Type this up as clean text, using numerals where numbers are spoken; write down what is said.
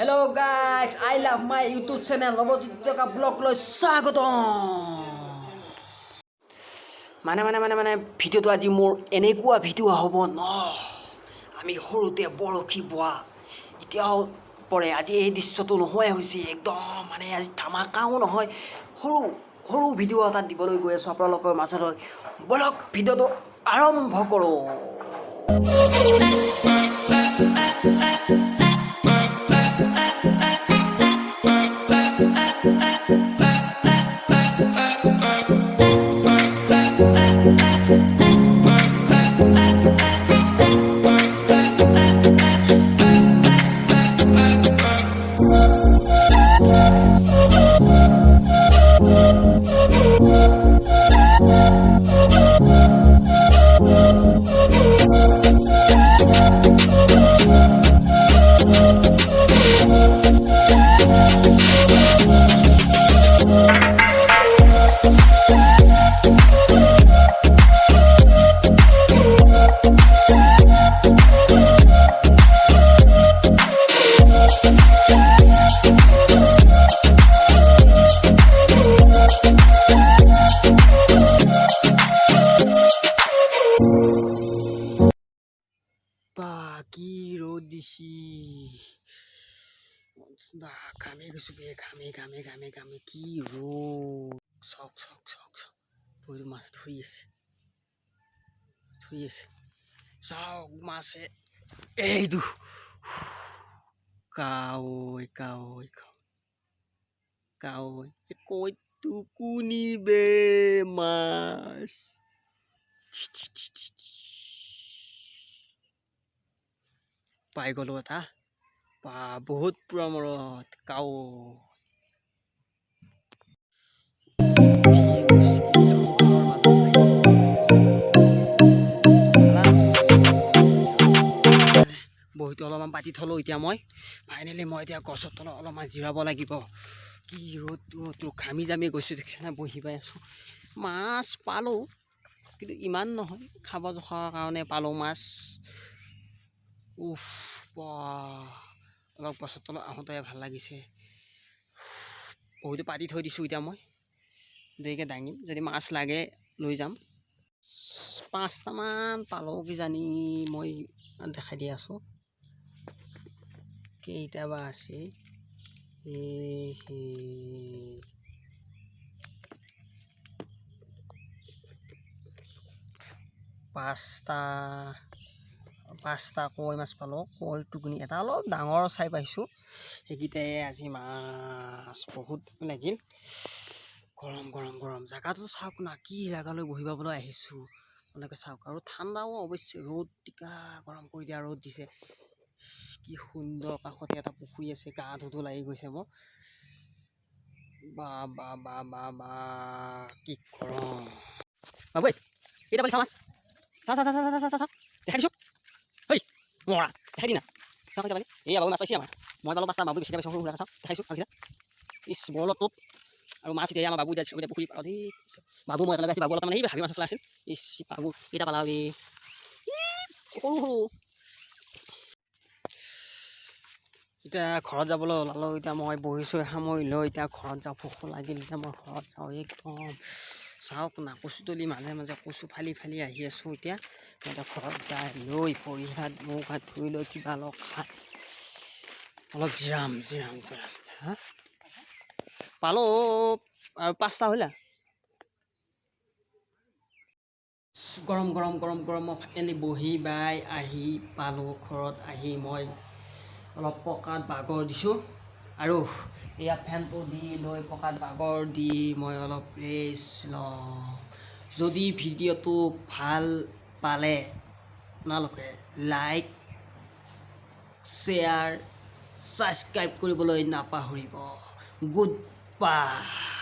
Hello guys, I love my YouTube channel Nobojit Toka Blog লৈ স্বাগতম। মানে ভিডিওটো আজি মোৰ এনেকুৱা ভিডিও হ'ব ন। আমি সৰুতে বৰশী বোৱা এতিয়াও পৰে আজি এই দৃশ্যটো নহয় হৈছে একদম মানে আজি ধামাকাও নহয় সৰু ভিডিও এটা দিবলৈ গৈ আছো আপোনালোকৰ মাজলৈ বলক ভিডিওটো আৰম্ভ কৰোঁ। কি ৰ'দ দিছি ঘামে গৈছো বে ঘামে কি ৰ'দ চক ভৰিটো মাছ ধৰি আছে চাওক মাছে এইটো কাৱৈ কইটো কুনি বে মাছ পাই গ'লো এটা বা বহুত পুৰা মৰত কাও বহিটো অলপমান পাতি থলো এতিয়া মই ফাইনেলি মই এতিয়া গছৰ তলত অলপমান জিৰাব লাগিব কি ৰ'দটো ঘামি জামি গৈছো দেখিছানে বহি পাই আছো মাছ পালো কিন্তু ইমান নহয় খাব জোখাৰ কাৰণে পালো মাছ অলপ গছৰ তলত আহোঁতে ভাল লাগিছে বহুতো পাতি থৈ দিছোঁ এতিয়া মই দেৰিকৈ দাঙিম যদি মাছ লাগে লৈ যাম 5টামান পালোঁ কিজানি মই দেখাই দি আছোঁ কেইটা বা আছে পাঁচটা কৈ মাছ পালোঁ কৈ টুকুনি এটা অলপ ডাঙৰ চাই পাইছোঁ সেইকেইটাই আজি মাছ বহুত লাগিল গৰম জেগাটো চাওক না কি জেগালৈ বহিব পাবলৈ আহিছোঁ এনেকৈ চাওক আৰু ঠাণ্ডাও অৱশ্যে ৰ'দ টিকা গৰম কৰি দিয়া ৰ'দ দিছে কি সুন্দৰ কাষতে এটা পুখুৰী আছে গা ধুতো লাগি গৈছে মোৰ বা কি গৰম বাবু এইটা পালি মাছ চা দেখাই দিছোঁ ঐ মৰা দেখাই দি না চাওঁ কেইটা পালি এই বাবু মাছ পাইছে আমাৰ মই পালোঁ 5টা বাবু বেছিকৈ পাইছোঁ সৰু সুৰাকৈ চাওঁ দেখাইছোঁ মাছকেইটা ইছ বৰ টোপ আৰু মাছ এতিয়া আমাৰ বাবু এতিয়া পুখুৰী পাৰ দেই বাবু মই একেলগে আছোঁ বাবু অলপ মানে ভাবি মাছ পেলাই আছিল ইছ বাবু কেইটা পালা সৰু এতিয়া ঘৰত যাবলৈ ওলালোঁ এতিয়া মই বহিছোঁ সামৰি লৈ এতিয়া ঘৰত যাওঁ ভোক লাগিল এতিয়া মই ঘৰত যাওঁ একদম চাওক না কচুতলি মাজে কচু ফালি আহি আছোঁ এতিয়া ঘৰত যাই লৈ ভৰি হাত মুখ হাত ধুই লৈ কিবা অলপ খাই অলপ জিৰাম হা পালোঁ আৰু 5টা হ'লা গৰম মই ফাইনেলি বহি বাই আহি পালোঁ ঘৰত আহি মই অলপ পকাত বাগৰ দিছোঁ আৰু এয়া ফেনটো দি লৈ পকাত বাগৰ দি মই অলপ ৰেষ্ট লওঁ যদি ভিডিঅ'টো ভাল পালে আপোনালোকে লাইক শ্বেয়াৰ ছাবস্ক্ৰাইব কৰিবলৈ নাপাহৰিব গুড বাই।